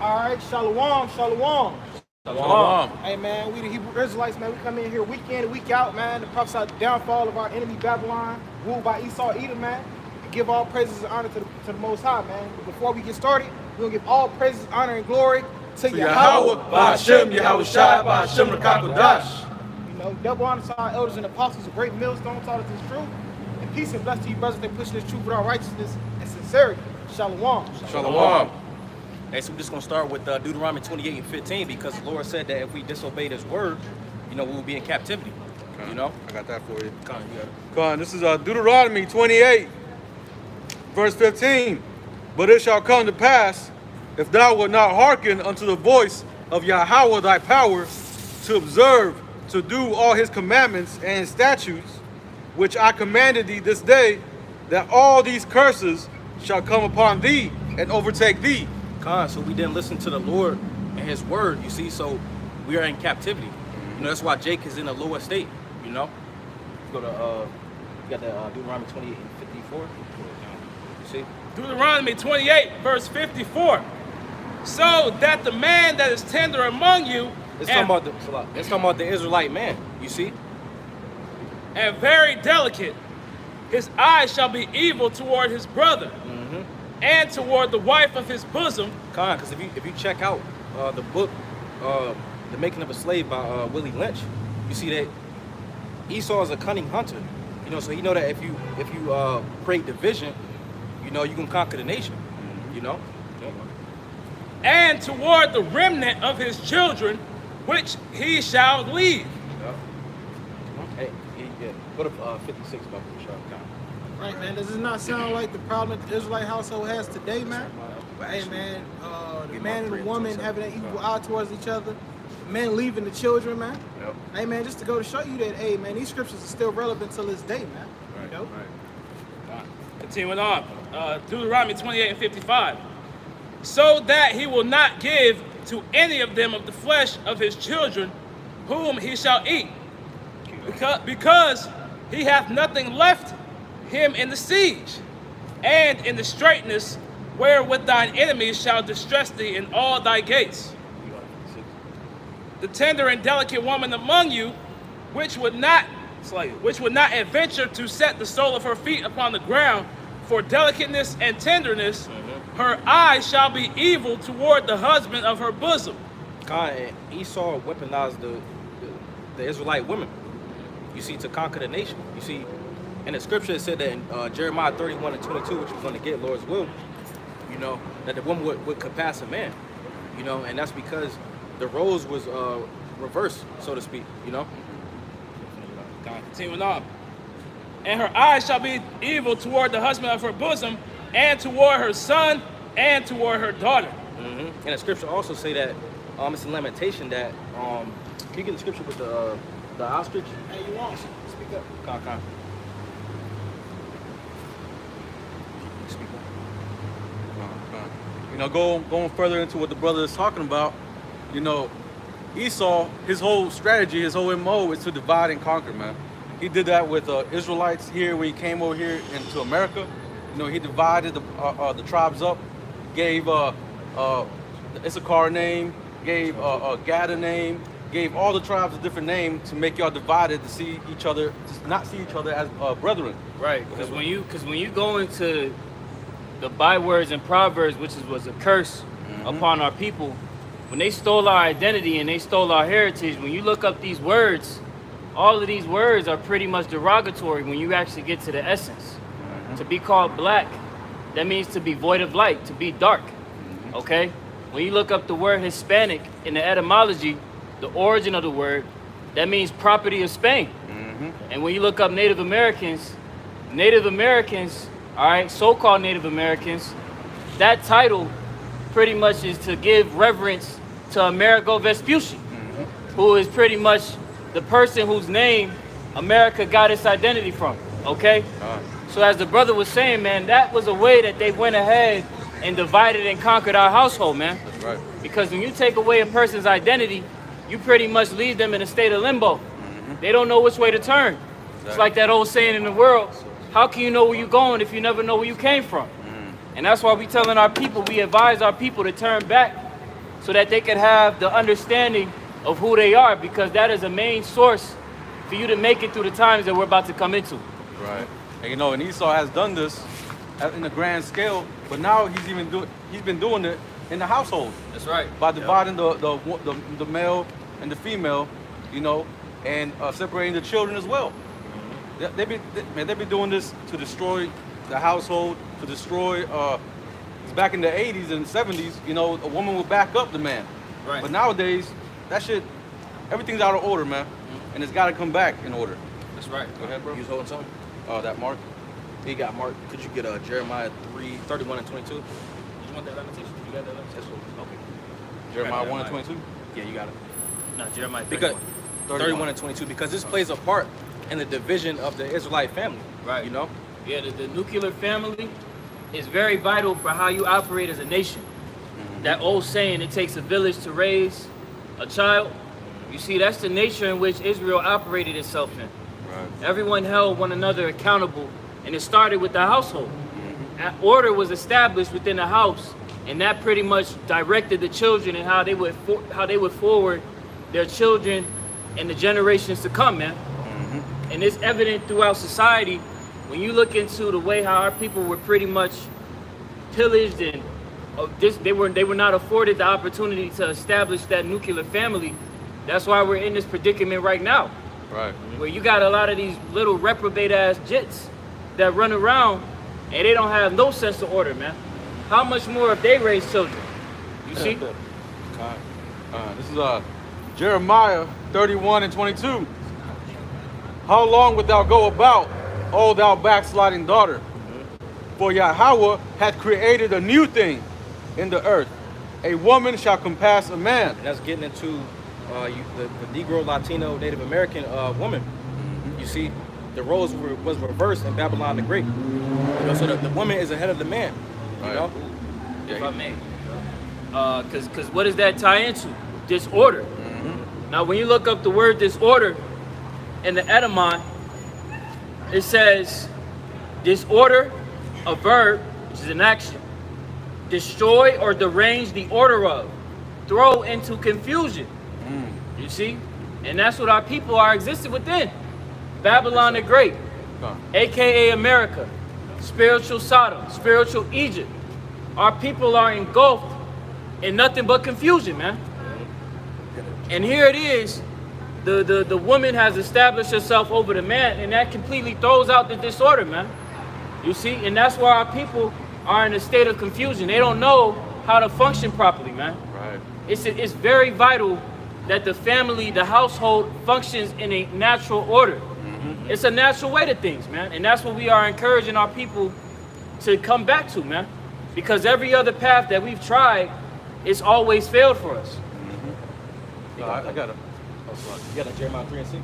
All right, shalom, shalom. Shalom. Hey man, we the Hebrew Israelites, man. We come in here week in and week out, man, to prophesy the downfall of our enemy Babylon, ruled by Esau Edom, man. And give all praises and honor to the Most High, man. But before we get started, we're gonna give all praises, honor, and glory to Yahweh, Ba'ashem, Yahweh Shai, Ba'ashem Rakakodash. You know, double honor to our elders and apostles, a great millstone taught us this truth. And peace and blessings to you, brothers, that push this truth with our righteousness and sincerity. Shalom. Shalom. Hey, so we're just going to start with Deuteronomy 28 and 15 because the Lord said that if we disobeyed his word, we will be in captivity. Okay. You know? I got that for you. Come on, you got it. Come on, this is Deuteronomy 28, verse 15. But it shall come to pass, if thou wilt not hearken unto the voice of Yahweh thy power, to observe, to do all his commandments and statutes, which I commanded thee this day, that all these curses shall come upon thee and overtake thee. So we didn't listen to the Lord and his word, you see, so we are in captivity. That's why Jake is in a low estate, you know? Go to, you got the Deuteronomy 28 and 54. You see? Deuteronomy 28, verse 54. So that the man that is tender among you It's talking about the Israelite man, you see? and very delicate, his eyes shall be evil toward his brother and toward the wife of his bosom. Because if you check out the book, The Making of a Slave by Willie Lynch, you see that Esau is a cunning hunter. So he know that if you create division, you can conquer the nation. And toward the remnant of his children, which he shall leave. Hey, yeah. Go to 56 about Bishop. Right, man. Does this not sound like the problem that the Israelite household has today, man? Hey, man, the man and the woman having an evil eye towards each other, men leaving the children, man. Yep. Hey, man, just to go to show you that, hey, man, these scriptures are still relevant till this day, man. Right, You know? right. Continuing on, Deuteronomy 28 and 55. So that he will not give to any of them of the flesh of his children, whom he shall eat, because he hath nothing left him in the siege, and in the straitness wherewith thine enemies shall distress thee in all thy gates. The tender and delicate woman among you, which would not adventure to set the sole of her feet upon the ground for delicateness and tenderness, her eyes shall be evil toward the husband of her bosom. And Esau weaponized the Israelite women, you see, to conquer the nation. You see, in the scripture it said that in Jeremiah 31 and 22, which we're going to get, Lord's will, that the woman would compass a man, and that's because the roles was reversed, so to speak, Continuing on. And her eyes shall be evil toward the husband of her bosom, and toward her son, and toward her daughter. And the scripture also say that, it's in Lamentation that, can you get the scripture with the ostrich? Hey, you want? Speak up. Con. Going further into what the brother is talking about, Esau, his whole strategy, his whole MO is to divide and conquer, man. He did that with Israelites here when he came over here into America. He divided the tribes up, gave the Issachar a name, gave Gad a name, gave all the tribes a different name to make y'all divided to see each other, to not see each other as brethren. Right, because when you go into the bywords and proverbs, which was a curse upon our people, when they stole our identity and they stole our heritage, when you look up these words, all of these words are pretty much derogatory when you actually get to the essence. To be called black, that means to be void of light, to be dark, okay? When you look up the word Hispanic in the etymology, the origin of the word, that means property of Spain. And when you look up Native Americans, all right, so-called Native Americans, that title pretty much is to give reverence to Amerigo Vespucci, who is pretty much the person whose name America got its identity from, okay? So as the brother was saying, man, that was a way that they went ahead and divided and conquered our household, man. That's right. Because when you take away a person's identity, you pretty much leave them in a state of limbo. They don't know which way to turn. It's like that old saying in the world, how can you know where you're going if you never know where you came from? And that's why we telling our people, we advise our people to turn back so that they could have the understanding of who they are, because that is a main source for you to make it through the times that we're about to come into. Right. And you know, and Esau has done this in a grand scale, but now he's been doing it in the household That's right. by dividing the male and the female, you know, and separating the children as well. They be doing this to destroy the household, to destroy. Back in the 80s and 70s, you know, a woman would back up the man. Right. But nowadays, that shit, everything's out of order, man, and it's got to come back in order. That's right. Go ahead, bro. You was holding something? That Mark. He got Mark. Could you get Jeremiah 3:31 and 22? You want that limitation? You got that limitation? Okay. Jeremiah 1 and 22. Yeah, you got it. No, Jeremiah 31. Because 31 and 22, because this plays a part in the division of the Israelite family. Right. You know? Yeah, the nuclear family is very vital for how you operate as a nation. That old saying, it takes a village to raise a child. You see, that's the nature in which Israel operated itself in. Right. Everyone held one another accountable, and it started with the household. Order was established within the house, and that pretty much directed the children and how they would forward their children and the generations to come, man. And it's evident throughout society. When you look into the way how our people were pretty much pillaged and they were not afforded the opportunity to establish that nuclear family. That's why we're in this predicament right now, Right. where you got a lot of these little reprobate ass jits that run around and they don't have no sense of order, man. How much more if they raise children? You see? This is Jeremiah 31 and 22. How long wilt thou go about, O thou backsliding daughter? For Yahweh hath created a new thing in the earth. A woman shall compass a man. And that's getting into the Negro, Latino, Native American woman. You see, the roles was reversed in Babylon the Great. You know, so the woman is ahead of the man. You Right. know? If I may. Because what does that tie into? Disorder. Now, when you look up the word disorder in the Edamon, it says disorder, a verb, which is an action. Destroy or derange the order of. Throw into confusion. You see? And that's what our people are existed within. Babylon the Great, aka America, spiritual Sodom, spiritual Egypt. Our people are engulfed in nothing but confusion, man. And here it is, the woman has established herself over the man, and that completely throws out the disorder, man. You see? And that's why our people are in a state of confusion. They don't know how to function properly, man. Right. It's very vital that the family, the household functions in a natural order. It's a natural way to things, man. And that's what we are encouraging our people to come back to, man. Because every other path that we've tried, it's always failed for us. I got it. You got a Jeremiah 3 and 6?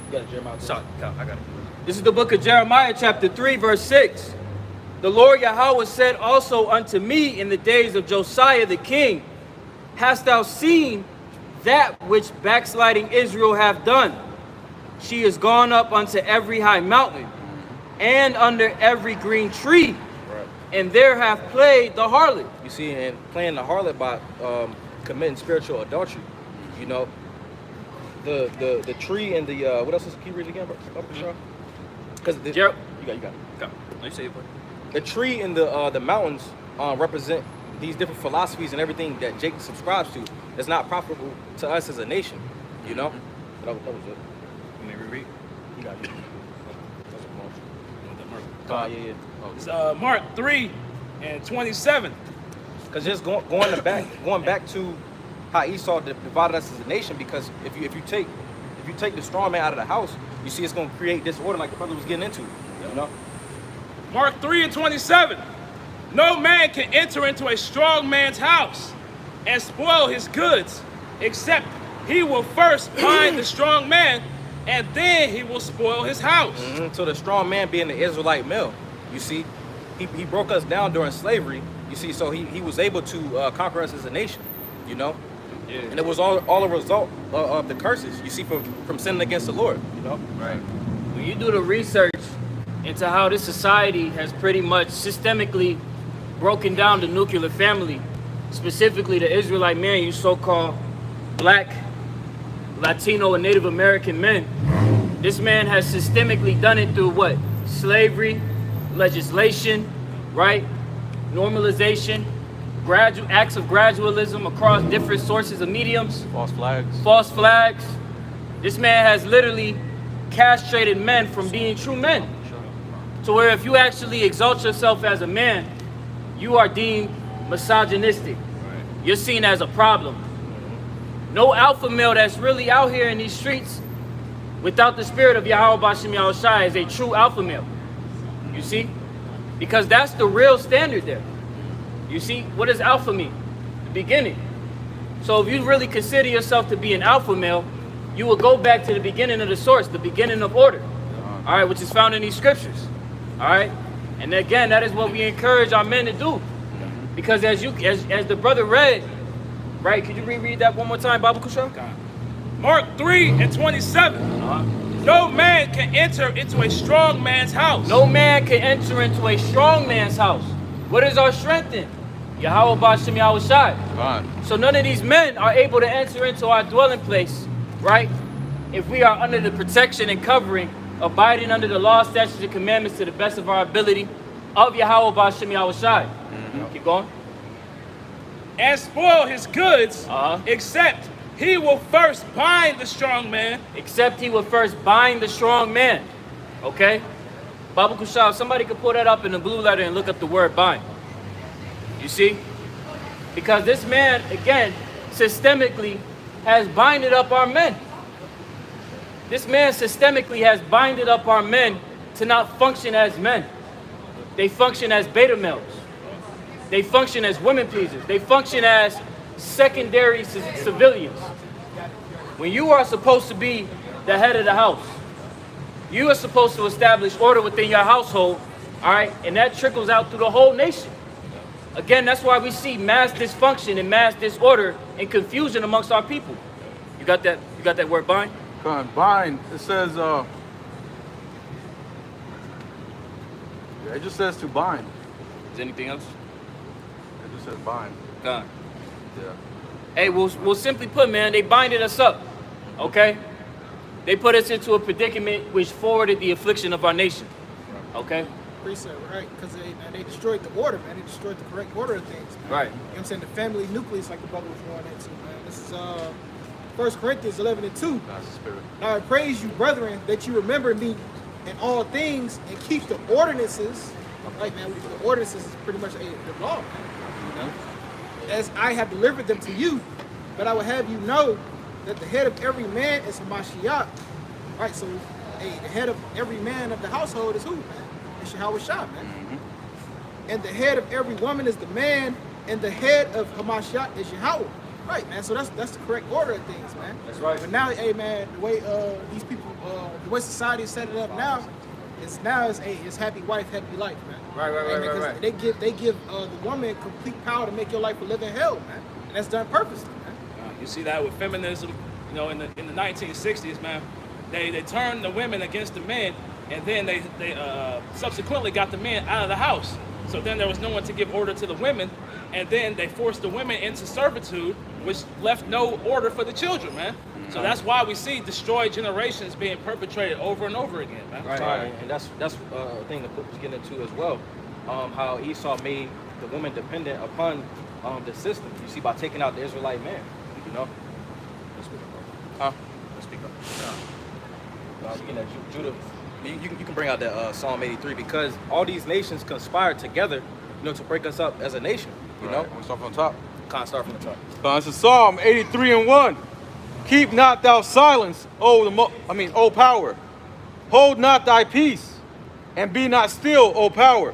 You got a Jeremiah 3? Sorry, I got it. This is the book of Jeremiah, chapter 3, verse 6. The Lord Yahweh said also unto me in the days of Josiah the king, hast thou seen that which backsliding Israel hath done? She is gone up unto every high mountain and under every green tree, Right. and there hath played the harlot. You see, and playing the harlot by committing spiritual adultery. You know, the tree and the what else is can you read again, bro? Because you got it. Go. Let me say it. The tree and the mountains represent these different philosophies and everything that Jake subscribes to. That's not profitable to us as a nation. You know, that was it. Let me reread. You got it. Yeah. It's Mark 3 and 27. Because just going back to how Esau divided us as a nation. Because if you take the strong man out of the house, you see it's going to create disorder, like the brother was getting into. You know. Mark 3 and 27. No man can enter into a strong man's house and spoil his goods, except he will first bind the strong man, and then he will spoil his house. So the strong man being the Israelite male, you see, he broke us down during slavery. You see, so he was able to conquer us as a nation. You know, and it was all a result of the curses. You see, from sinning against the Lord. You know, Right. When you do the research into how this society has pretty much systemically broken down the nuclear family, specifically the Israelite man, you so-called black, Latino, and Native American men, this man has systemically done it through what? Slavery, legislation, right? Normalization, acts of gradualism across different sources of mediums, False flags. false flags. This man has literally castrated men from being true men. To where if you actually exalt yourself as a man, you are deemed misogynistic. You're seen as a problem. No alpha male that's really out here in these streets without the spirit of Yahweh Bashem Yahushai is a true alpha male. You see? Because that's the real standard there. You see? What does alpha mean? The beginning. So if you really consider yourself to be an alpha male, you will go back to the beginning of the source, the beginning of order. All right, which is found in these scriptures. All right? And again, that is what we encourage our men to do. Because as the brother read, right? Could you reread that one more time, Baba Kushan? Mark 3:27. No man can enter into a strong man's house. No man can enter into a strong man's house. What is our strength in? Yahweh Bashem Yahushai. Fine. So none of these men are able to enter into our dwelling place, right? If we are under the protection and covering, abiding under the law, statutes, and commandments to the best of our ability of Yahweh Bashem Yahushai. Keep going. And spoil his goods, Uh-huh. except he will first bind the strong man. Except he would first bind the strong man. Okay? Baba Kushab, somebody could pull that up in the blue letter and look up the word bind. You see? Because this man, again, systemically has binded up our men. This man systemically has binded up our men to not function as men. They function as beta males. They function as women pleasers. They function as secondary civilians. When you are supposed to be the head of the house, you are supposed to establish order within your household, all right? And that trickles out through the whole nation. Again, that's why we see mass dysfunction and mass disorder and confusion amongst our people. You got that? You got that word bind? Come on, bind. It says, yeah, it just says to bind. Is anything else? It just says bind. Gone. Yeah. Hey, we'll simply put, man, they binded us up, okay? They put us into a predicament which forwarded the affliction of our nation, okay? Precept, right? Because they destroyed the order, man. They destroyed the correct order of things, man. Right. You know what I'm saying? The family nucleus, like the brother was going into, man. This is 1 Corinthians 11:2. That's the spirit. Now I praise you, brethren, that you remember me in all things and keep the ordinances. Right, man. The ordinances is pretty much the law, man. You know? As I have delivered them to you, but I will have you know that the head of every man is Hamashiach. Right, so the head of every man of the household is who, man? It's Yahweh Shah, man. And the head of every woman is the man, and the head of Hamashiach is Yahweh. Right, man. So that's the correct order of things, man. That's right. But now, hey, man, the way these people, the way society is set it up now, it's happy wife, happy life, man. Right. Because they give the woman complete power to make your life a living hell, man. And that's done purposely, man. You see that with feminism, you know, in the 1960s, man. They turned the women against the men, and then they subsequently got the men out of the house. So then there was no one to give order to the women, and then they forced the women into servitude, which left no order for the children, man. So that's why we see destroyed generations being perpetrated over and over again, man. Right. And that's a thing that was getting into as well. How Esau made the woman dependent upon the system. You see, by taking out the Israelite man, you know. Let's speak up. Let's speak up. Speaking of Judah, you can bring out that Psalm 83 because all these nations conspired together, you know, to break us up as a nation. You know, We start from the top. Can't start from the top. This is Psalm 83:1. Keep not thou silence, O power. Hold not thy peace, and be not still, O power.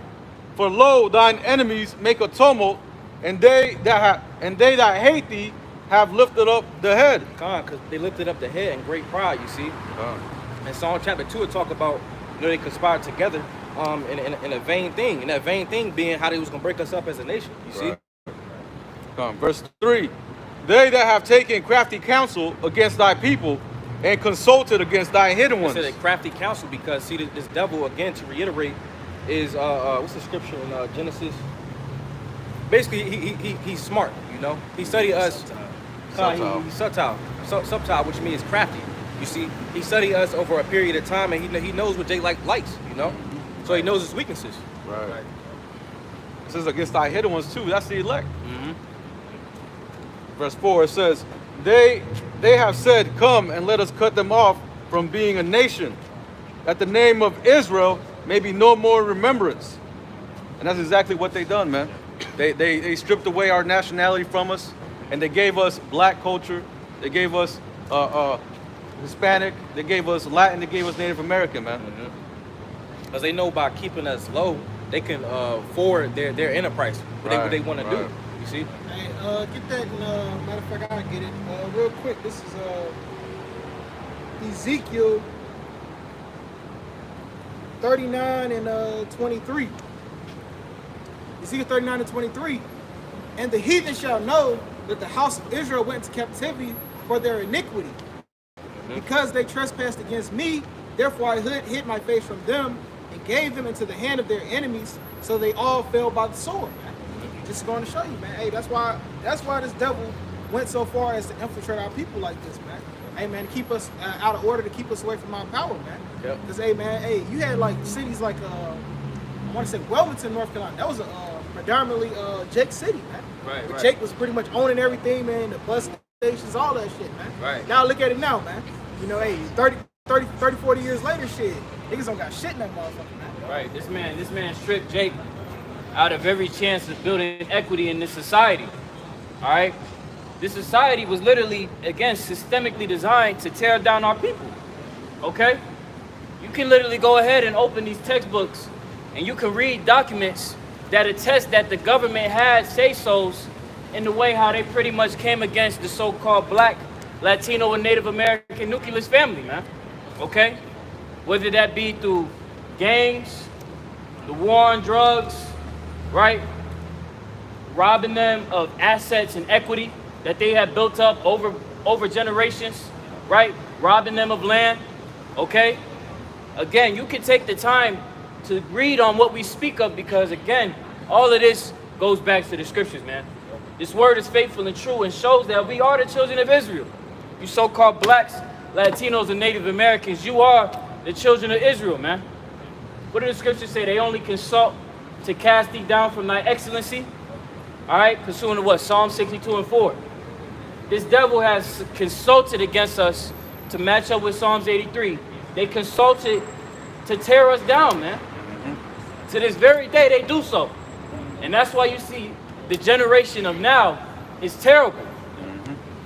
For lo, thine enemies make a tumult, and they that hate thee have lifted up the head. Because they lifted up the head in great pride. You see, in Psalm chapter 2, it talk about, you know, they conspired together in a vain thing, and that vain thing being how they was gonna break us up as a nation. You see. Verse 3. They that have taken crafty counsel against thy people and consulted against thy hidden ones. They said a crafty counsel because, see, this devil, again, to reiterate, is, what's the scripture in Genesis? Basically, he's smart, You know, he studied us. Subtle. He's subtle, which means crafty. You see, he studied us over a period of time, and he knows what Jay likes. You know, so he knows his weaknesses. Right. It says against thy hidden ones too. That's the elect. Verse 4, it says, they have said, come and let us cut them off from being a nation, that the name of Israel may be no more in remembrance. And that's exactly what they done, man. They stripped away our nationality from us, and they gave us black culture. They gave us Hispanic. They gave us Latin. They gave us Native American, man. Because they know by keeping us low, they can forward their enterprise, what they want to do. You see? Hey, get that. Matter of fact, I get it real quick. This is Ezekiel 39 and 23. Ezekiel 39 and 23. And the heathen shall know that the house of Israel went into captivity for their iniquity, because they trespassed against me. Therefore I hid my face from them and gave them into the hand of their enemies, so they all fell by the sword. Man. Just going to show you, man. Hey, that's why this devil went so far as to infiltrate our people like this, man. Hey, man, to keep us out of order, to keep us away from our power, man. Yep. Because, hey, man, hey, you had like cities like I want to say Wilmington, North Carolina. That was a predominantly Jake City, man. Right. Jake was pretty much owning everything, man. The bus stations, all that shit, man. Right. Now look at it now, man. You know, hey, 30, 40 years later, shit, niggas don't got shit in that motherfucker, man. Right. This man stripped Jake out of every chance of building equity in this society. All right. This society was literally, again, systemically designed to tear down our people. Okay. You can literally go ahead and open these textbooks, and you can read documents that attest that the government had say-sos in the way how they pretty much came against the so-called black, Latino, and Native American nucleus family, man. Okay? Whether that be through gangs, the war on drugs, right? Robbing them of assets and equity that they had built up over generations, right? Robbing them of land, okay? Again, you can take the time to read on what we speak of, because again, all of this goes back to the scriptures, man. This word is faithful and true and shows that we are the children of Israel. You so-called blacks, Latinos, and Native Americans, you are the children of Israel, man. What do the scriptures say? They only consult to cast thee down from thy excellency. All right, pursuant to what? Psalm 62 and 4. This devil has consulted against us to match up with Psalms 83. They consulted to tear us down, man. To this very day, they do so. And that's why you see the generation of now is terrible.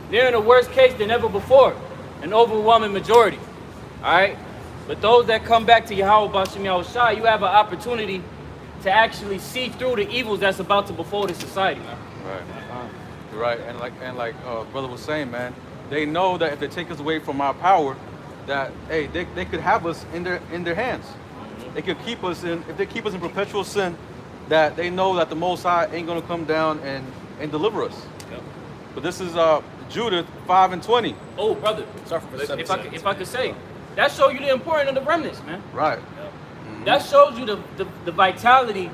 They're in a worse case than ever before, an overwhelming majority. All right? But those that come back to Yahweh Bashim Yahushua, you have an opportunity to actually see through the evils that's about to befall this society, man. Right. And like brother was saying, man, they know that if they take us away from our power, that hey, they could have us in their hands. They could keep us in, if they keep us in perpetual sin, that they know that the Most High ain't gonna come down and deliver us. Yep. But this is Judith 5 and 20. Oh, brother, Sorry for the if I could say, that shows you the importance of the remnants, man. Right. That shows you the vitality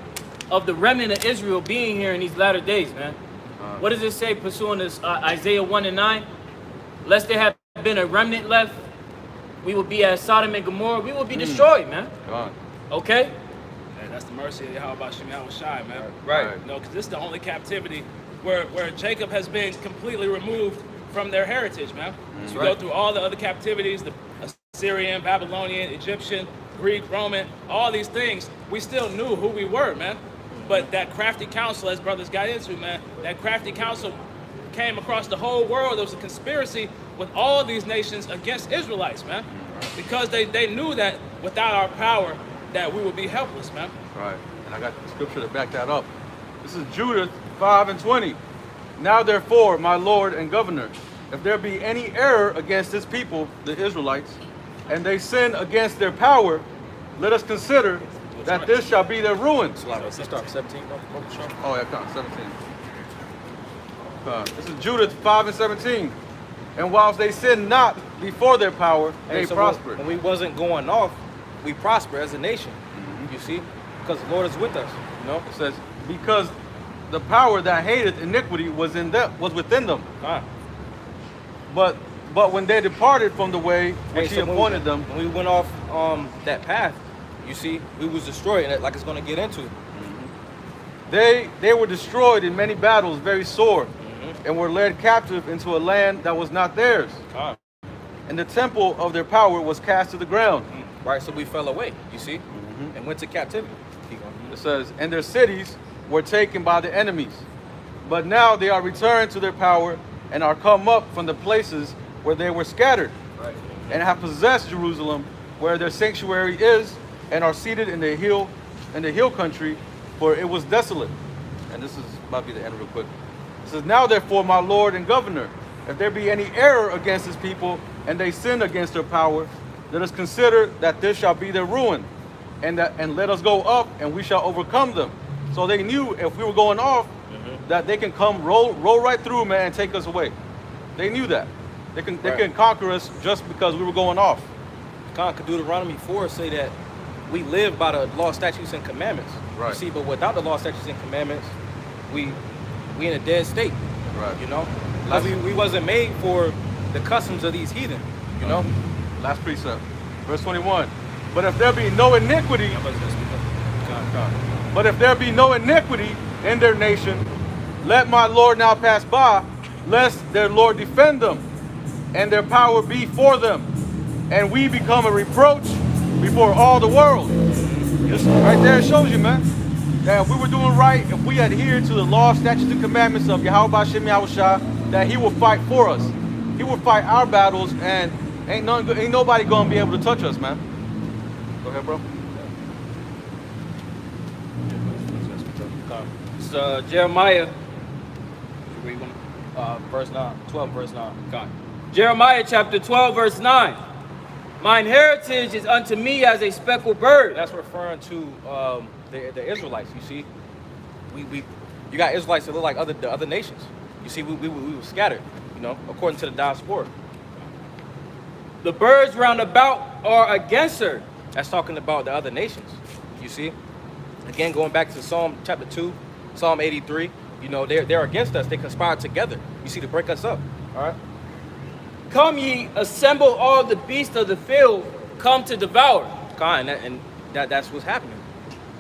of the remnant of Israel being here in these latter days, man. What does it say pursuing this Isaiah 1 and 9? Lest there have been a remnant left, we will be as Sodom and Gomorrah. We will be destroyed, man. God. Okay? And that's the mercy of Yahweh Bashim Yahushai, man. Right. You know, because this is the only captivity where Jacob has been completely removed from their heritage, man. So you go through all the other captivities, the Assyrian, Babylonian, Egyptian, Greek, Roman, all these things, we still knew who we were, man. But that crafty counsel, as brothers got into, man, that crafty counsel came across the whole world. There was a conspiracy with all these nations against Israelites, man. Because they knew that without our power, that we would be helpless, man. Right. And I got the scripture to back that up. This is Judith 5 and 20. Now therefore, my Lord and Governor, if there be any error against this people, the Israelites, and they sin against their power, let us consider that this shall be their ruin. Let's start 17. Oh, yeah, come on, 17. This is Judith 5 and 17. And whilst they sin not before their power, they so prospered. when we wasn't going off, we prosper as a nation. You see? Because the Lord is with us, you know? It says, because the power that hated iniquity was within them. Con. But when they departed from the way which he so when appointed them, When we went off that path, you see, we was destroyed, and like it's going to get into. they were destroyed in many battles, very sore, and were led captive into a land that was not theirs. Con. And the temple of their power was cast to the ground. Right, so we fell away, you see, and went to captivity. It says, and their cities were taken by the enemies. But now they are returned to their power and are come up from the places where they were scattered, Right. and have possessed Jerusalem, where their sanctuary is, and are seated in the hill country, for it was desolate. And this is about to be the end real quick. It says, now therefore, my Lord and Governor, if there be any error against his people, and they sin against their power, let us consider that this shall be their ruin, and let us go up, and we shall overcome them. So they knew if we were going off, that they can come roll right through, man, and take us away. They knew that. They can conquer us just because we were going off. Con, Deuteronomy 4 say that we live by the law, statutes, and commandments. Right. You see, but without the law, statutes, and commandments, we in a dead state. Right. You know, because we wasn't made for the customs of these heathen. You know. Last precept, verse 21. But if there be no iniquity, but if there be no iniquity in their nation, let my Lord now pass by, lest their Lord defend them, and their power be for them, and we become a reproach before all the world. This right there shows you, man, that if we were doing right, if we adhere to the law, statutes, and commandments of Yahweh Bashem Yahushua, that he will fight for us. He will fight our battles, and ain't nobody gonna be able to touch us, man. Go ahead, bro. It's Jeremiah. Verse 9, 12, verse 9. God. Jeremiah chapter 12, verse 9. Mine heritage is unto me as a speckled bird. That's referring to the Israelites. You see, you got Israelites that look like the other nations. You see, we were scattered. You know, according to the diaspora. The birds round about are against her. That's talking about the other nations. You see, again going back to Psalm chapter 2, Psalm 83. You know, they're against us. They conspired together. You see, to break us up. All right. Come ye, assemble all the beasts of the field, come to devour. That's what's happening.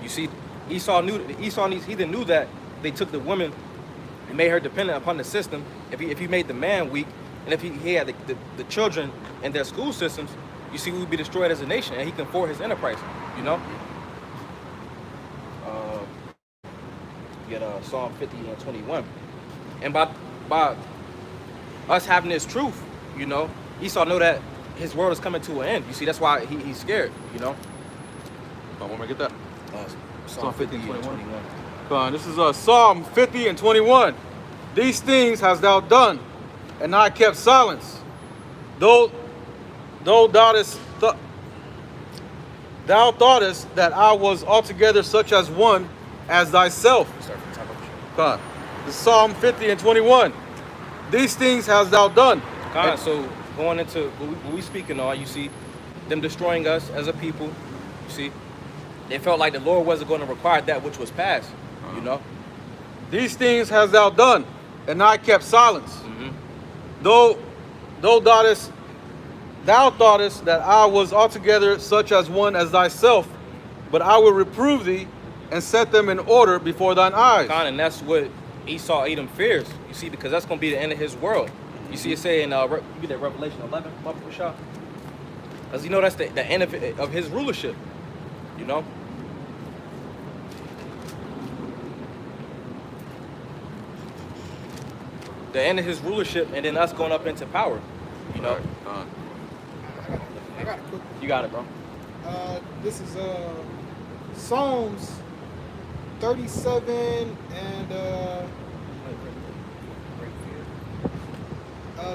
You see, Esau and these heathen knew that they took the woman and made her dependent upon the system. If he made the man weak, and if he had the children in their school systems, you see, we would be destroyed as a nation, and he can forward his enterprise. You know. Get Psalm 50 and 21, and by us having this truth, you know, Esau know that his world is coming to an end. You see, that's why he's scared. You know. I want to get that. Psalm 50 and 21. Come on, this is Psalm 50 and 21. These things hast thou done, and I kept silence. Thou thoughtest that I was altogether such as one as thyself. God. This is Psalm 50 and 21. These things hast thou done. God, so going into what we speaking on, you see, them destroying us as a people. You see, they felt like the Lord wasn't going to require that which was past. You know. These things hast thou done, and I kept silence. Thou thoughtest that I was altogether such as one as thyself, but I will reprove thee and set them in order before thine eyes. And that's what Esau Edom fears. You see, because that's going to be the end of his world. You see it say in you get that Revelation 11, because you know that's the end of his rulership. You know. The end of his rulership, and then us going up into power. You know. I got a quick. You got it, bro. This is Psalms 37 and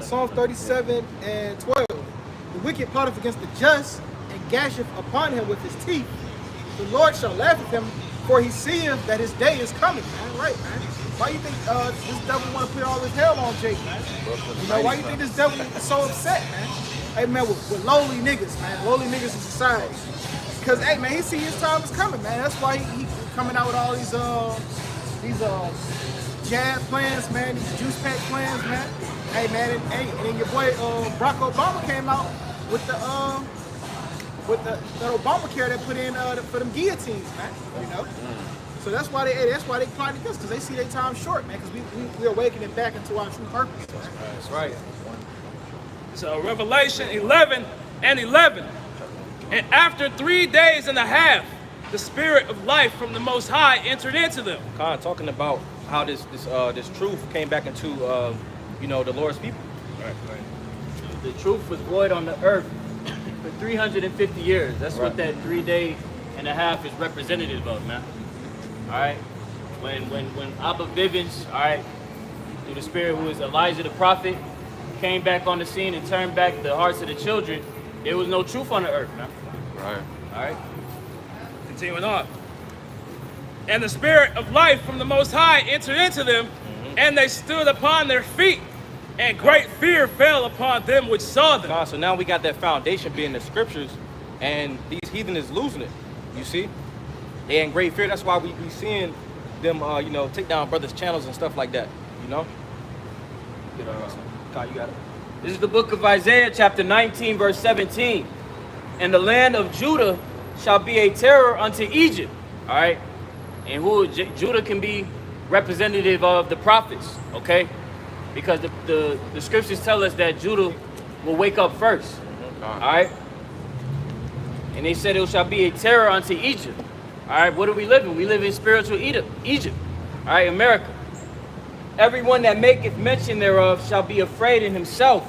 Psalms 37 and 12. The wicked plotteth against the just and gasheth upon him with his teeth. The Lord shall laugh at him, for he seeth that his day is coming, man. Right, man. Why you think this devil want to put all this hell on Jake, man? You know, why you think this devil is so upset, man? Hey, man, with lowly niggas, man. Lowly niggas in society. Because, hey, man, he see his time is coming, man. That's why he coming out with all these jab plans, man, these juice pack plans, man. Hey, man, and then your boy Barack Obama came out with the Obamacare they put in for them guillotines, man. You know. So that's why they plotted against, because they see their time short, man. Because we're awakening back into our true purpose. That's right. So Revelation 11 and 11. And after 3 days and a half, the spirit of life from the Most High entered into them. Kind of talking about how this truth came back into the Lord's people. The truth was void on the earth for 350 years. That's what that 3 day and a half is representative of, man. All right. When Abba Bivens, all right, through the spirit who is Elijah the prophet, came back on the scene and turned back the hearts of the children, there was no truth on the earth, man. Right. All right. Continuing on. And the spirit of life from the Most High entered into them, and they stood upon their feet, and great fear fell upon them which saw them. So now we got that foundation being the scriptures, and these heathen is losing it. You see? They in great fear. That's why we seeing them, take down brothers' channels and stuff like that. You know? Kai, you got it. This is the book of Isaiah, chapter 19, verse 17. And the land of Judah shall be a terror unto Egypt. All right? And Judah can be representative of the prophets, okay? Because the scriptures tell us that Judah will wake up first. All right? And they said it shall be a terror unto Egypt. All right, what do we live in? We live in spiritual Egypt. All right, America. Everyone that maketh mention thereof shall be afraid in himself,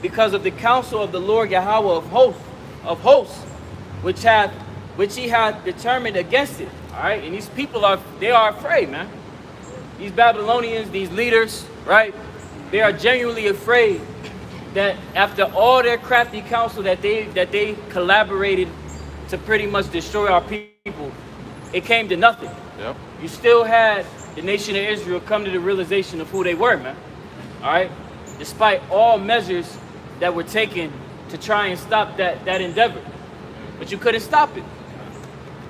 because of the counsel of the Lord Yahweh of hosts, which he hath determined against it. All right, and these people are afraid, man. These Babylonians, these leaders, right? They are genuinely afraid that after all their crafty counsel that they collaborated to pretty much destroy our people, it came to nothing. Yep. You still had the nation of Israel come to the realization of who they were, man. All right? Despite all measures that were taken to try and stop that endeavor. But you couldn't stop it.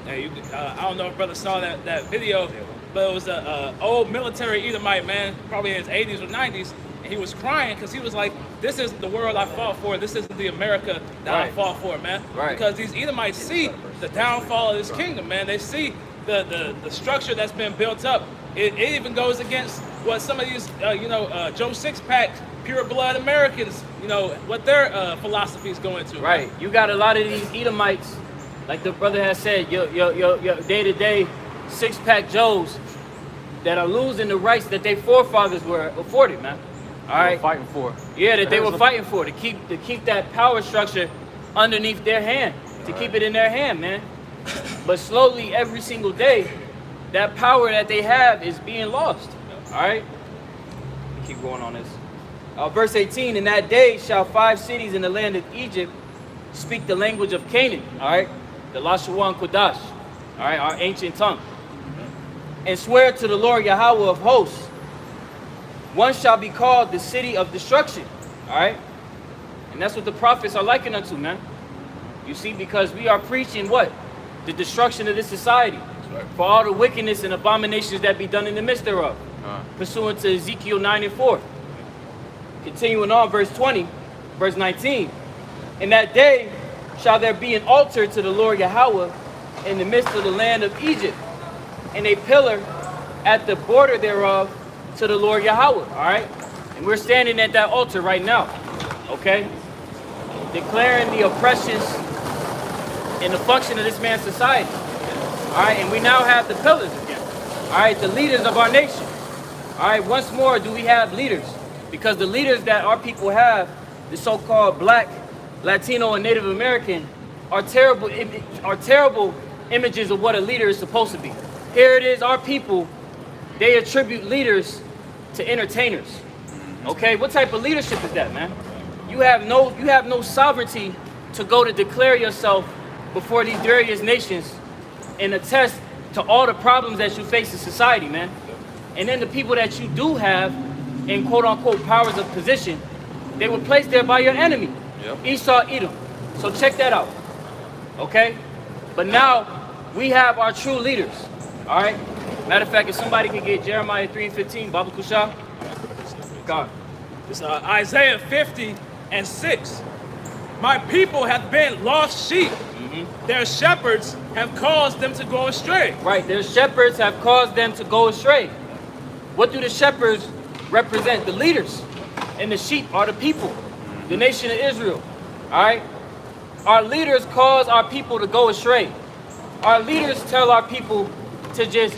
Hey, I don't know if brother saw that video, but it was an old military Edomite man, probably in his 80s or 90s, and he was crying because he was like, this isn't the world I fought for. This isn't the America that I fought for, man. Right. Because these Edomites see the downfall of this kingdom, man. They see the structure that's been built up. It even goes against what some of these, Joe Sixpack, pure blood Americans, what their philosophy is going to. Right. You got a lot of these Edomites, like the brother has said, your day-to-day six-pack Joes that are losing the rights that their forefathers were afforded, man. All right. Fighting for. Yeah, that they were fighting for, to keep that power structure underneath their hand, to keep it in their hand, man. But slowly, every single day, that power that they have is being lost. All right. Keep going on this. Verse 18, in that day shall 5 cities in the land of Egypt speak the language of Canaan. All right. The Lashawan Kodash. All right. Our ancient tongue. And swear to the Lord Yahweh of hosts. One shall be called the city of destruction. All right. And that's what the prophets are likened unto, man. You see, because we are preaching what? The destruction of this society. For all the wickedness and abominations that be done in the midst thereof. Pursuant to Ezekiel 9 and 4. Continuing on, verse 20, verse 19. In that day shall there be an altar to the Lord Yahweh in the midst of the land of Egypt, and a pillar at the border thereof to the Lord Yahweh. All right? And we're standing at that altar right now. Okay? Declaring the oppressions and the function of this man's society. All right? And we now have the pillars again. All right? The leaders of our nation. All right? Once more, do we have leaders? Because the leaders that our people have, the so-called Black, Latino, and Native American, are terrible images of what a leader is supposed to be. Here it is, our people, they attribute leaders to entertainers. Okay, what type of leadership is that, man? You have no sovereignty to go to declare yourself before these various nations and attest to all the problems that you face in society, man. And then the people that you do have in quote-unquote powers of position, they were placed there by your enemy, Esau, Edom. So check that out, okay? But now we have our true leaders, all right? Matter of fact, if somebody could get Jeremiah 3:15, Baba Kushal. God. It's Isaiah 50:6. My people have been lost sheep. Their shepherds have caused them to go astray. Right, their shepherds have caused them to go astray. What do the shepherds represent? The leaders. And the sheep are the people, the nation of Israel. All right? Our leaders cause our people to go astray. Our leaders tell our people to just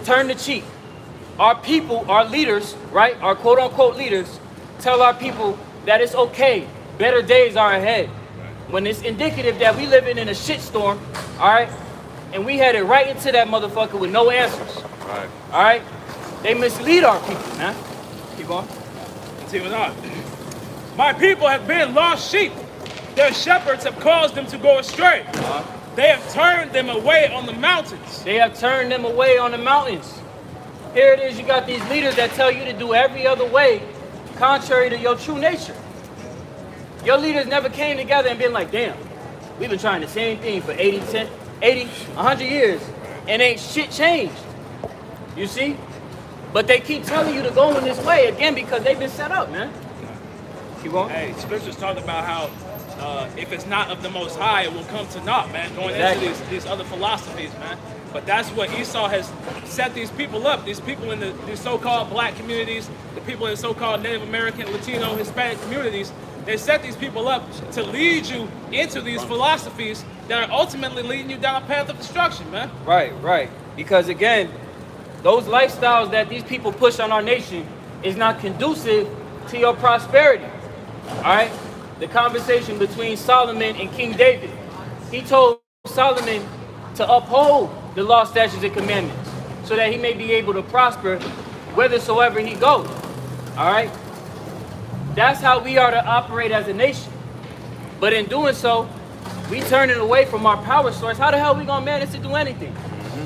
turn the cheek. Our people, our leaders, right? Our quote unquote leaders tell our people that it's okay. Better days are ahead. When it's indicative that we living in a shitstorm, all right? And we headed right into that motherfucker with no answers. Right. All right? They mislead our people, man. Keep going. Continuing on. My people have been lost sheep. Their shepherds have caused them to go astray. They have turned them away on the mountains. They have turned them away on the mountains. Here it is, you got these leaders that tell you to do every other way contrary to your true nature. Your leaders never came together and been like, damn, we've been trying the same thing for 100 years, and ain't shit changed. You see? But they keep telling you to go in this way, again, because they've been set up, man. Keep going. Hey, scriptures talk about how if it's not of the Most High, it will come to naught, man, going Exactly. into these other philosophies, man. But that's what Esau has set these people up, these people in these so-called black communities, the people in the so-called Native American, Latino, Hispanic communities. They set these people up to lead you into these philosophies that are ultimately leading you down a path of destruction, man. Right, right. Because again, those lifestyles that these people push on our nation is not conducive to your prosperity. All right? The conversation between Solomon and King David. He told Solomon to uphold the law, statutes, and commandments so that he may be able to prosper whithersoever he goes. All right? That's how we are to operate as a nation. But in doing so, we turning away from our power source. How the hell are we going to manage to do anything?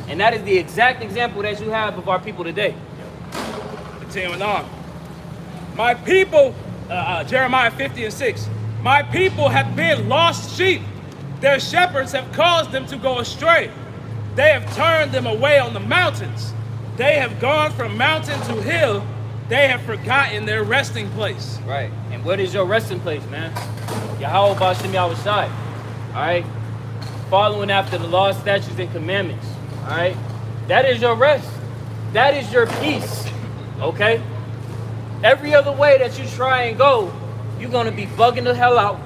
And that is the exact example that you have of our people today. Continuing on. My people, Jeremiah 50:6. My people have been lost sheep. Their shepherds have caused them to go astray. They have turned them away on the mountains. They have gone from mountain to hill. They have forgotten their resting place. Right. And what is your resting place, man? Yahweh Ba'Shem Yahushai. All right? Following after the law, statutes, and commandments. All right? That is your rest. That is your peace. Okay? Every other way that you try and go, you're going to be bugging the hell out.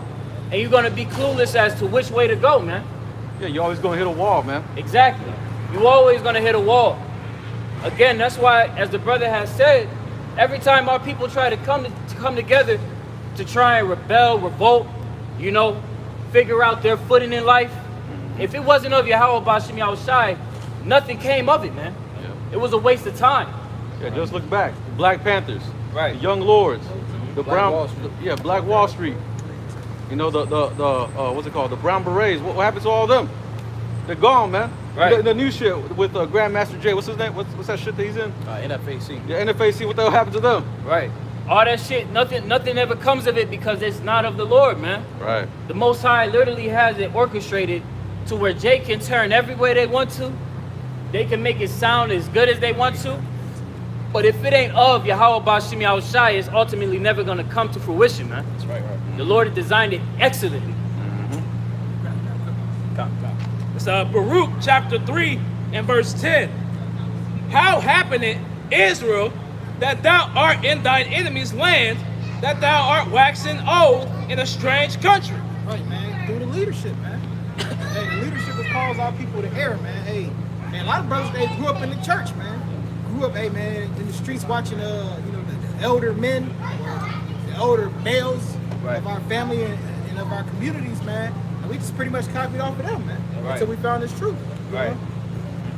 And you're going to be clueless as to which way to go, man. Yeah, you always gonna hit a wall, man. Exactly. You're always going to hit a wall. Again, that's why, as the brother has said, every time our people try to come together to try and rebel, revolt, you know, figure out their footing in life, if it wasn't of Yahweh Ba'Shem Yahushai, nothing came of it, man. Yeah. It was a waste of time. Yeah, just look back. Black Panthers, Right. the Young Lords, the Black Brown, Wall Street. yeah, Black Wall Street. You know the what's it called? The Brown Berets. What happened to all of them? They're gone, man. Right. The new shit with Grandmaster Jay. What's his name? What's that shit that he's in? NFAC. Yeah, NFAC. What the hell happened to them? Right. All that shit, nothing ever comes of it because it's not of the Lord, man. Right. The Most High literally has it orchestrated to where Jay can turn every way they want to. They can make it sound as good as they want to. But if it ain't of Yahweh Ba'Shem Yahushai, it's ultimately never going to come to fruition, man. That's right. The Lord had designed it excellently. It's Baruch chapter 3 and verse 10. How happened it, Israel, that thou art in thine enemy's land, that thou art waxen old in a strange country? Right, man. Through the leadership, man. Hey, the leadership has caused our people to err, man. Hey, man, a lot of brothers, they grew up in the church, man. Grew up, hey, man, in the streets watching, you know, the elder men, or the elder males of our family and of our communities, man. And we just pretty much copied off of them, man. Until we found this truth. you know?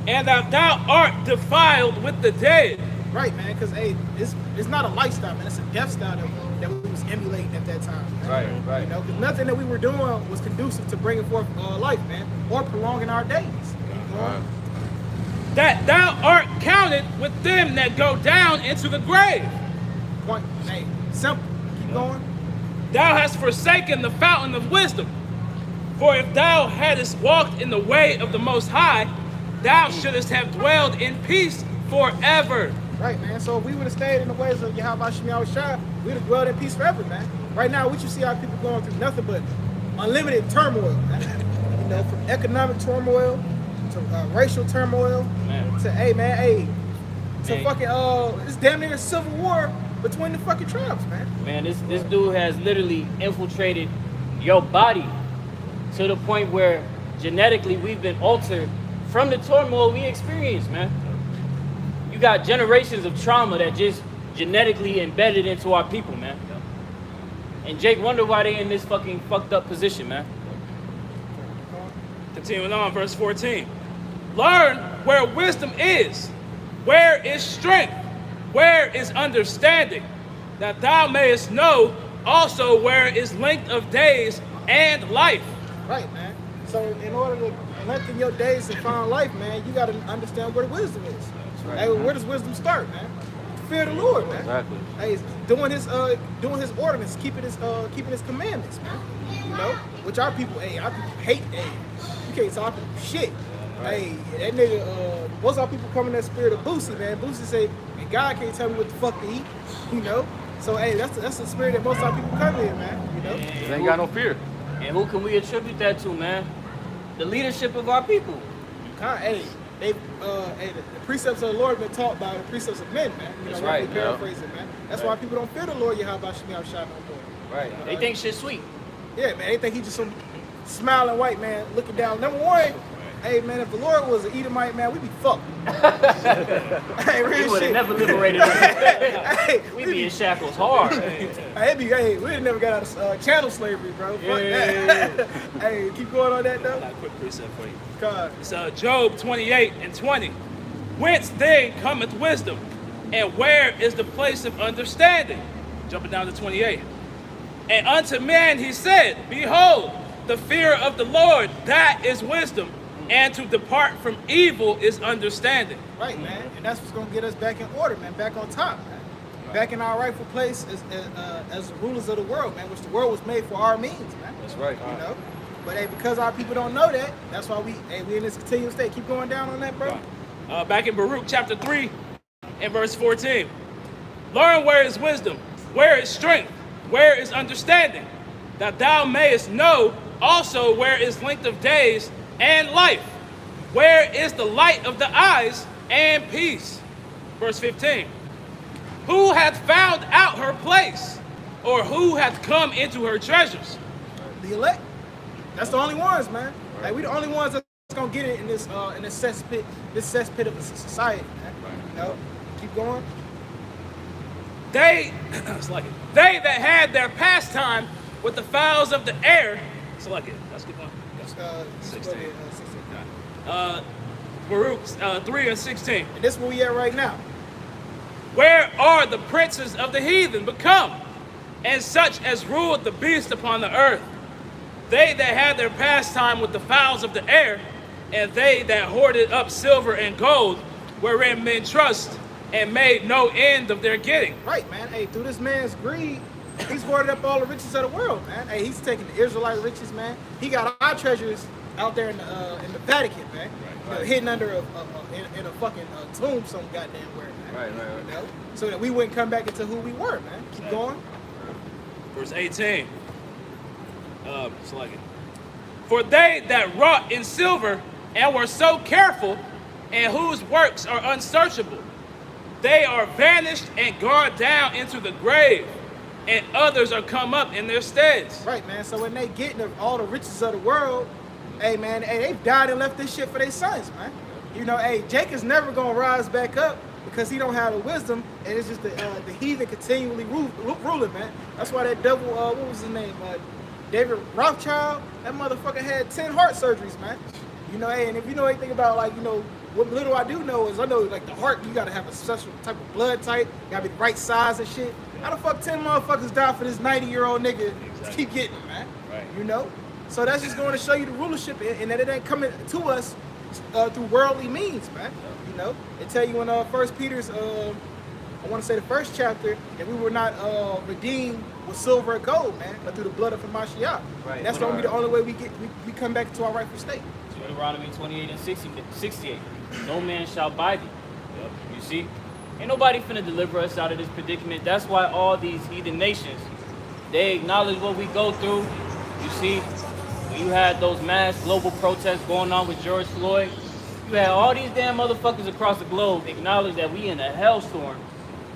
And that thou art defiled with the dead. Right, man, because, hey, it's not a lifestyle, man. It's a death style that we was emulating at that time. Man. Right. You know, because nothing that we were doing was conducive to bringing forth life, man, or prolonging our days. You know? That thou art counted with them that go down into the grave. Point, hey, simple. Keep going. Thou hast forsaken the fountain of wisdom. For if thou hadst walked in the way of the Most High, thou shouldest have dwelled in peace forever. Right, man. So if we would have stayed in the ways of Yahweh Shem Yahushua, we'd have dwelled in peace forever, man. Right now, what you see our people going through nothing but unlimited turmoil, man. You know, from economic turmoil to racial turmoil Man. to, hey, man, hey, to Hey. fucking, it's damn near a civil war between the fucking tribes, man. Man, this dude has literally infiltrated your body to the point where genetically we've been altered from the turmoil we experience, man. You got generations of trauma that just genetically embedded into our people, man. And Jake wonder why they in this fucking fucked up position, man. Continuing on, verse 14. Learn where wisdom is, where is strength, where is understanding, that thou mayest know also where is length of days and life. Right, man. So in order to lengthen your days and find life, man, you got to understand where the wisdom is. right, Hey, where does wisdom start, man? Fear the Lord, man. Exactly. Hey, doing his ordinance, keeping his commandments, man. You know, which our people hate. Hey, you can't talk shit. Hey, that nigga, most of our people come in that spirit of Boosie, man. Boosie say, man, God can't tell me what the fuck to eat, you know. So hey, that's the spirit that most of our people come in, man. You know. They ain't got no fear. And who can we attribute that to, man? The leadership of our people. Hey, the precepts of the Lord been taught by the precepts of men, man. You That's know, right, roughly paraphrasing, man. That's why people don't fear the Lord Yahweh Shem Yahushua no more. Right. They think shit's sweet. Yeah, man, they think he just some smiling white man looking down. Number one, hey, man, if the Lord was an Edomite, man, we'd be fucked. Hey, We real would have shit. never liberated us. Hey, We be in shackles hard. hey, we'd never got out of chattel slavery, bro. Fuck that. Hey, keep going on that, though. Got a quick precept for you. God. It's Job 28 and 20. Whence then cometh wisdom, and where is the place of understanding? Jumping down to 28. And unto man he said, Behold, the fear of the Lord, that is wisdom, and to depart from evil is understanding. Right, man. And that's what's going to get us back in order, man. Back on top, man. Back in our rightful place as the rulers of the world, man, which the world was made for our means, man. That's right. You know? But hey, because our people don't know that, that's why we in this continuous state. Keep going down on that, bro. Back in Baruch chapter 3 and verse 14. Learn where is wisdom, where is strength, where is understanding, that thou mayest know also where is length of days and life, where is the light of the eyes and peace. Verse 15. Who hath found out her place, or who hath come into her treasures? The elect. That's the only ones, man. Like, we the only ones that's gonna get it in this cesspit of a society, man. You know? Keep going. They, it's like it. They that had their pastime with the fowls of the air. It's like it. Let's get one. Let's 16. go to, 16. Baruch 3 and 16. And this is where we at right now. Where are the princes of the heathen become, and such as ruled the beast upon the earth? They that had their pastime with the fowls of the air, and they that hoarded up silver and gold, wherein men trust, and made no end of their getting. Right, man. Hey, through this man's greed, he's hoarded up all the riches of the world, man. Hey, he's taking the Israelite riches, man. He got our treasures out there in the Vatican, man. You know, hidden under in a fucking tomb some goddamn where, man. Right. You know? So that we wouldn't come back into who we were, man. Keep going. Verse 18. It's like it. For they that wrought in silver and were so careful, and whose works are unsearchable, they are vanished and gone down into the grave, and others are come up in their steads. Right, man. So when they getting all the riches of the world, hey, man, hey, they've died and left this shit for their sons, man. You know, hey, Jacob's never gonna rise back up because he don't have the wisdom, and it's just the heathen continually ruling, man. That's why that devil, what was his name, David Rothschild, that motherfucker had 10 heart surgeries, man. You know, hey, and if you know anything about, like, you know, what little I do know is I know, like, the heart, you gotta have a special type of blood type, gotta be the right size and shit. How the fuck 10 motherfuckers die for this 90-year-old nigga to keep getting it, man? Right. You know? So that's just going to show you the rulership and that it ain't coming to us through worldly means, man. You know? They tell you in 1 Peter's, I want to say the first chapter, that we were not redeemed with silver or gold, man, but through the blood of Hamashiach. Right. And that's gonna be the only way we come back to our rightful state. Deuteronomy 28 and 68. No man shall buy thee. You see? Ain't nobody finna deliver us out of this predicament. That's why all these heathen nations, they acknowledge what we go through. You see? When you had those mass global protests going on with George Floyd, you had all these damn motherfuckers across the globe acknowledge that we in a hellstorm,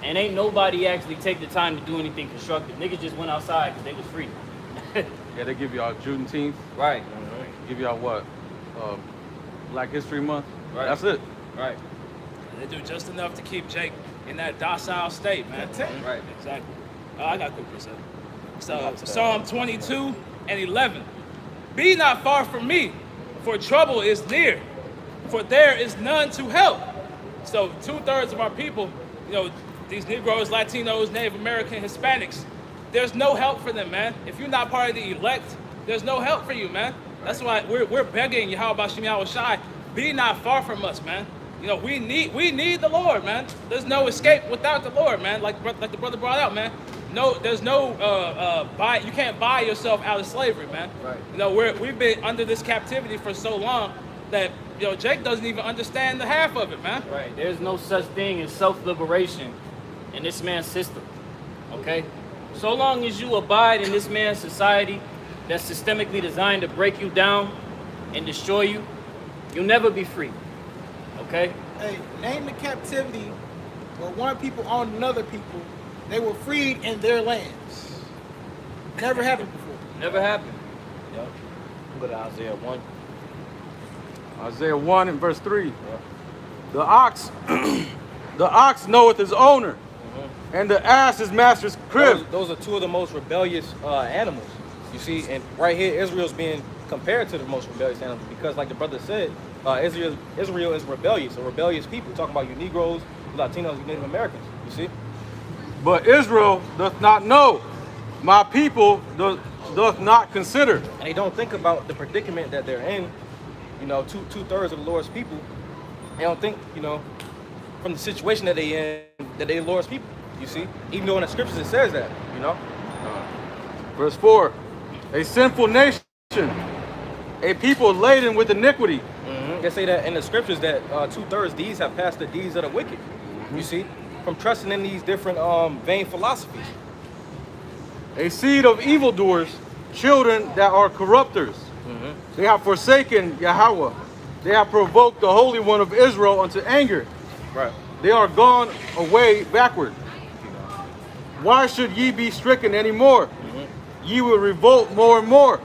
and ain't nobody actually take the time to do anything constructive. Niggas just went outside because they was free. Yeah, they give y'all Juneteenth. Right. Give y'all what? Black History Month. Right. That's it. Right. They do just enough to keep Jake in that docile state, man. That's it. Right. Exactly. I got a quick precept. So Psalm 22 and 11. Be not far from me, for trouble is near, for there is none to help. So 2/3 of our people, you know, these Negroes, Latinos, Native American, Hispanics, there's no help for them, man. If you're not part of the elect, there's no help for you, man. That's why we're begging Yahweh Shem Yahweh Shai, be not far from us, man. You know, we need the Lord, man. There's no escape without the Lord, man. Like the brother brought out, man. No, there's no you can't buy yourself out of slavery, man. Right. You know, we've been under this captivity for so long that, you know, Jake doesn't even understand the half of it, man. Right. There's no such thing as self-liberation in this man's system. Okay? So long as you abide in this man's society that's systemically designed to break you down and destroy you, you'll never be free. Okay? Hey, name the captivity where one people owned another people. They were freed in their lands. Never happened before. Never happened. Yeah. Go to Isaiah 1. Isaiah 1 and verse 3. The ox, the ox knoweth his owner, and the ass his master's crib. Those are two of the most rebellious animals. You see, and right here, Israel's being compared to the most rebellious animals because, like the brother said, Israel is rebellious, a rebellious people. Talking about you Negroes, you Latinos, you Native Americans. You see? But Israel doth not know. My people doth not consider. And they don't think about the predicament that they're in. You know, two-thirds of the Lord's people. They don't think, you know, from the situation that they in, that they Lord's people. You see? Even though in the scriptures it says that, you know? Verse 4. A sinful nation, a people laden with iniquity. They say that in the scriptures that 2/3 these have passed the deeds of the wicked. You see? From trusting in these different vain philosophies. A seed of evildoers, children that are corrupters. They have forsaken Yahweh. They have provoked the Holy One of Israel unto anger. Right. They are gone away backward. Why should ye be stricken any more? Ye will revolt more and more.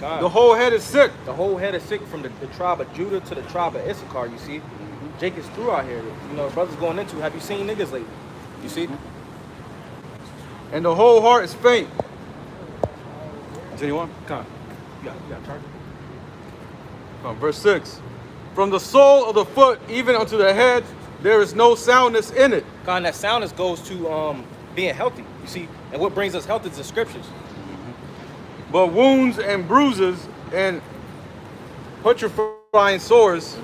God. The whole head is sick. The whole head is sick from the tribe of Judah to the tribe of Issachar, you see. Jake is through out here. You know, brothers going into, have you seen niggas lately? You see? And the whole heart is faint. Continue on. Come on. You got charger? Verse 6. From the sole of the foot even unto the head, there is no soundness in it. God, that soundness goes to being healthy, you see. And what brings us health is the scriptures. But wounds and bruises and putrefying sores,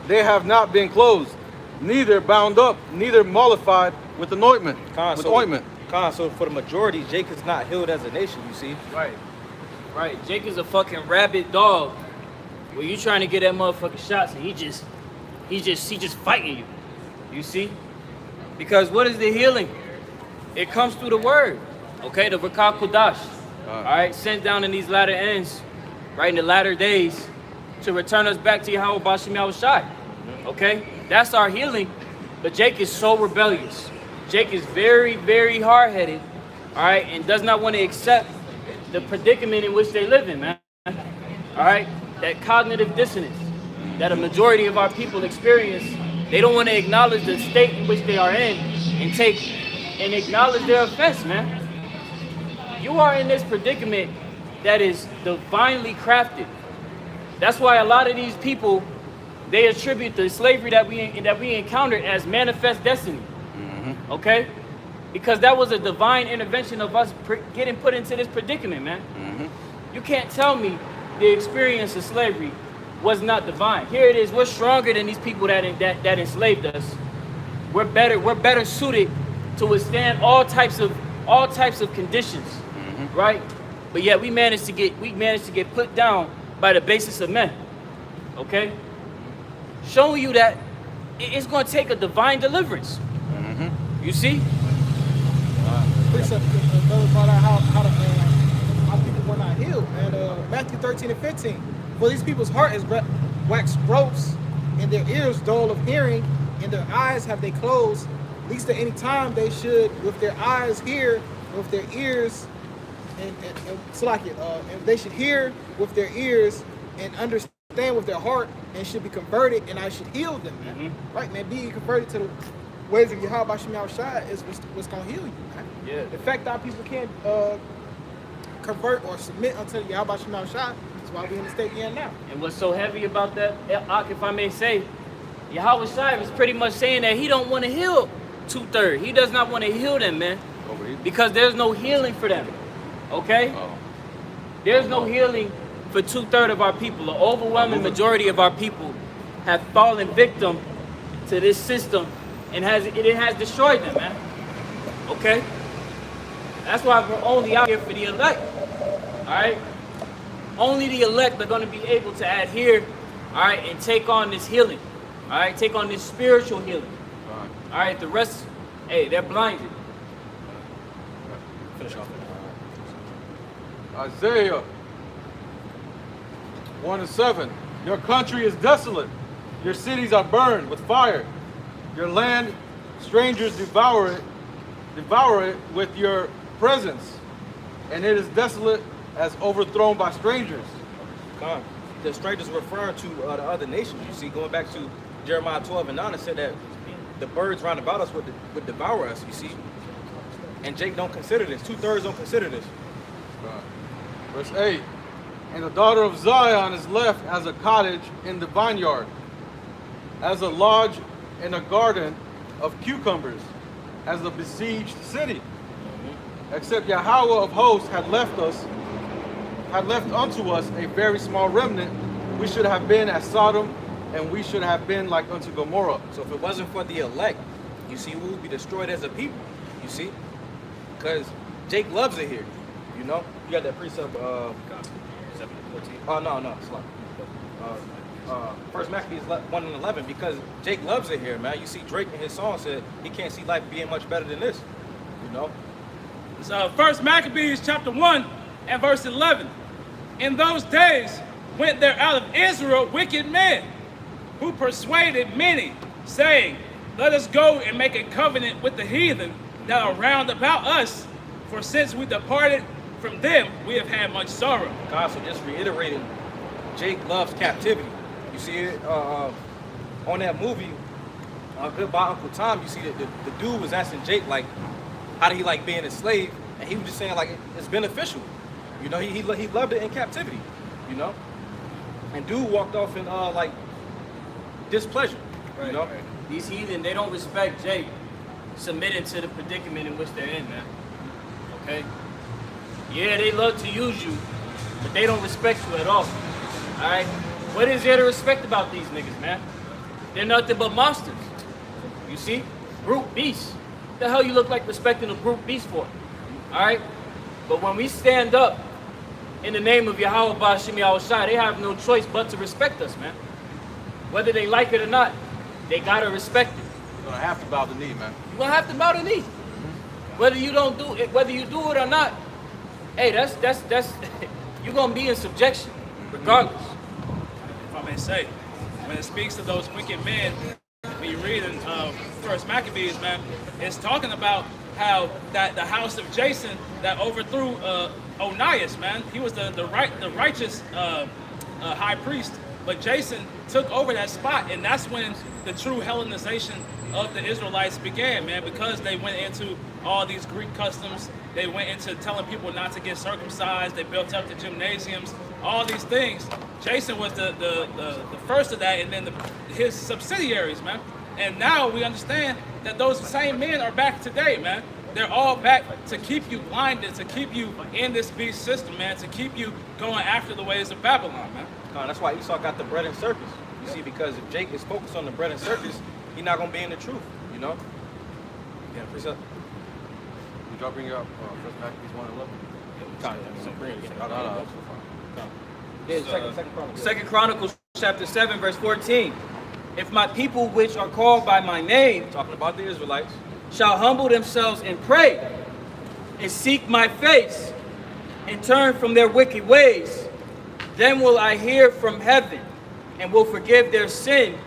they have not been closed, neither bound up, neither mollified with anointment. Ointment. So for the majority, Jake is not healed as a nation, you see. Right. Right. Jake is a fucking rabid dog. Where you trying to get that motherfucking shots and he just fighting you. You see? Because what is the healing? It comes through the word. Okay, the Rakah Kodash. Alright, sent down in these latter ends, right in the latter days, to return us back to Yahweh Bashim Yahushai. Okay? That's our healing. But Jake is so rebellious. Jake is very, very hard-headed, alright, and does not want to accept the predicament in which they live in, man. Alright? That cognitive dissonance that a majority of our people experience, they don't want to acknowledge the state in which they are in and acknowledge their offense, man. You are in this predicament that is divinely crafted. That's why a lot of these people, they attribute the slavery that we encountered as manifest destiny. Okay? Because that was a divine intervention of us getting put into this predicament, man. You can't tell me the experience of slavery was not divine. Here it is. We're stronger than these people that enslaved us. We're better suited to withstand all types of conditions. right? But yet we managed to get put down by the basis of men. Okay? Showing you that it's going to take a divine deliverance. You see? Precept about how people were not healed, man. Matthew 13 and 15. For these people's heart is waxed gross, and their ears dull of hearing, and their eyes have they closed, least at any time they should with their eyes hear, with their ears, and they should hear with their ears and understand with their heart, and should be converted, and I should heal them, man. Right, man. Being converted to the ways of Yahweh Shem Yahushua is what's gonna heal you, man. Yeah. The fact that people can't convert or submit unto Yahweh Shem Yahushua is why we're in the state we're in now. And what's so heavy about that, Ak, if I may say, Yahweh Shai is pretty much saying that he don't want to heal 2/3. He does not want to heal them, man. Because there's no healing for them. Okay? There's no healing for 2/3 of our people. The overwhelming majority of our people have fallen victim to this system, and it has destroyed them, man. Okay? That's why we're only out here for the elect. Alright? Only the elect are going to be able to adhere, alright, and take on this healing. Alright? Take on this spiritual healing. Alright? The rest, hey, they're blinded. Finish off. Isaiah 1:7. Your country is desolate. Your cities are burned with fire. Your land, strangers devour it with your presence. And it is desolate as overthrown by strangers. The strangers referring to the other nations. You see, going back to Jeremiah 12:9, it said that the birds round about us would devour us, you see. And Jake don't consider this. 2/3 don't consider this. Verse 8. And the daughter of Zion is left as a cottage in the vineyard, as a lodge in a garden of cucumbers, as a besieged city. Except Yahweh of hosts had left unto us a very small remnant, we should have been as Sodom, and we should have been like unto Gomorrah. So if it wasn't for the elect, you see, we would be destroyed as a people. You see? Because Jake loves it here. You know? You got that precept, 7:14. oh, no, it's like, First Maccabees 1:11, because Jake loves it here, man. You see, Drake in his song said he can't see life being much better than this. You know? So First Maccabees chapter 1 and verse 11. In those days went there out of Israel wicked men, who persuaded many, saying, let us go and make a covenant with the heathen that are round about us, for since we departed from them, we have had much sorrow. God, so just reiterating, Jake loves captivity. You see it on that movie, Goodbye Uncle Tom. You see that the dude was asking Jake, like, how do he like being a slave? And he was just saying, like, it's beneficial. You know, he loved it in captivity, you know? And dude walked off in, like, displeasure, you know? Right. These heathen, they don't respect Jake submitting to the predicament in which they're in, man. Okay? Yeah, they love to use you, but they don't respect you at all. Alright? What is there to respect about these niggas, man? They're nothing but monsters. You see? Brute beasts. What the hell you look like respecting a brute beast for? Alright? But when we stand up in the name of Yahweh Ba'ashem Yahushua, they have no choice but to respect us, man. Whether they like it or not, they gotta respect it. You're gonna have to bow the knee, man. You're gonna have to bow the knee. Whether you don't do it, whether you do it or not, hey, that's you're gonna be in subjection, regardless. If I may say, when it speaks to those wicked men, when you read in First Maccabees, man, it's talking about how that the house of Jason that overthrew Onias, man, he was the righteous high priest, but Jason took over that spot, and that's when the true Hellenization of the Israelites began, man, because they went into all these Greek customs. They went into telling people not to get circumcised. They built up the gymnasiums, all these things. Jason was the first of that, and then his subsidiaries, man. And now we understand that those same men are back today, man. They're all back to keep you blinded, to keep you in this beast system, man, to keep you going after the ways of Babylon, man. That's why Esau got the bread and circus. You see, because if Jake is focused on the bread and circus, he's not gonna be in the truth, you know? Yeah, precept. Did y'all bring up First Maccabees 1:11? Second Chronicles chapter 7, verse 14. If my people which are called by my name talking about the Israelites. shall humble themselves and pray, and seek my face, and turn from their wicked ways, then will I hear from heaven, and will forgive their sin,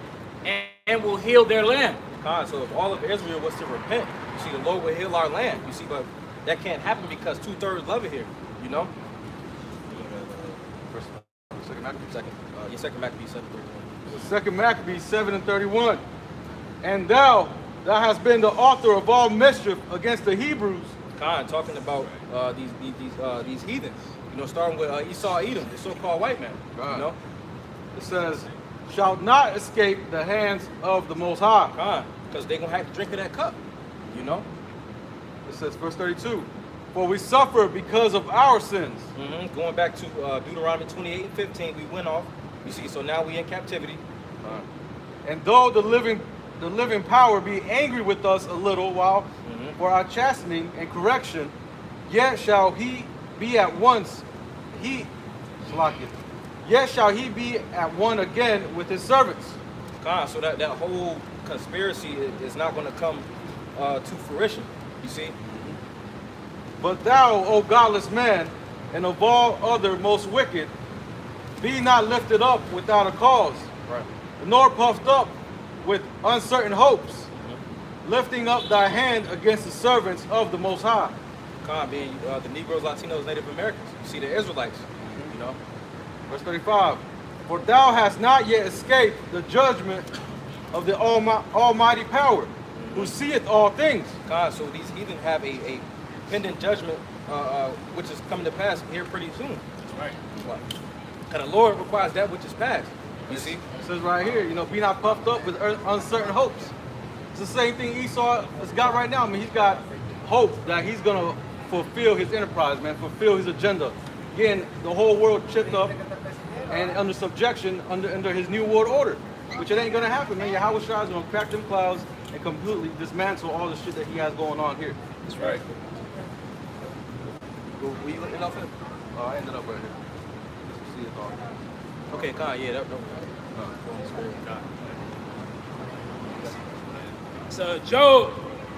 and will heal their land. God, so if all of Israel was to repent, you see, the Lord will heal our land. You see, but that can't happen because 2/3 love it here. You know. Second Maccabees. Second Maccabees 7:31. Second Maccabees 7:31. And thou hast been the author of all mischief against the Hebrews. Khan talking about these heathens. You know, starting with Esau, Edom, the so-called white man. Right. You know, It says, shall not escape the hands of the Most High. Khan, because they're gonna have to drink of that cup. You know. It says, verse 32. For we suffer because of our sins. Going back to Deuteronomy 28:15, we went off. You see, so now we in captivity. And though the living power be angry with us a little while for our chastening and correction, yet shall he be at once, yet shall he be at one again with his servants. God, so that whole conspiracy is not going to come to fruition. You see? But thou, O godless man, and of all other most wicked, be not lifted up without a cause, Right. nor puffed up with uncertain hopes, lifting up thy hand against the servants of the Most High. God, being the Negroes, Latinos, Native Americans. You see, the Israelites. You know? Verse 35. For thou hast not yet escaped the judgment of the Almighty Power, who seeth all things. God, so these heathen have a pending judgment, which is coming to pass here pretty soon. That's right. And the Lord requires that which is past. You see? It says right here, be not puffed up with uncertain hopes. It's the same thing Esau has got right now. I mean, he's got hope that he's going to fulfill his enterprise, man, fulfill his agenda. Getting the whole world chipped up and under subjection under his new world order, which it ain't going to happen, man. Yahweh Shai is going to crack them clouds and completely dismantle all the shit that he has going on here. That's right. Were you looking up at? I ended up right here. Just to see it all. Okay, God, yeah, that. So Job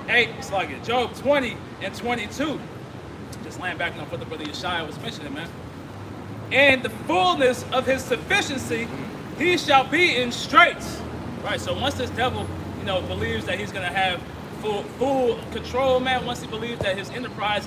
8, it's like it. Job 20 and 22. Just laying back on what the brother Yeshaya was mentioning, man. And the fullness of his sufficiency, he shall be in straits. Right. So once this devil, believes that he's gonna have full control, man. Once he believes that his enterprise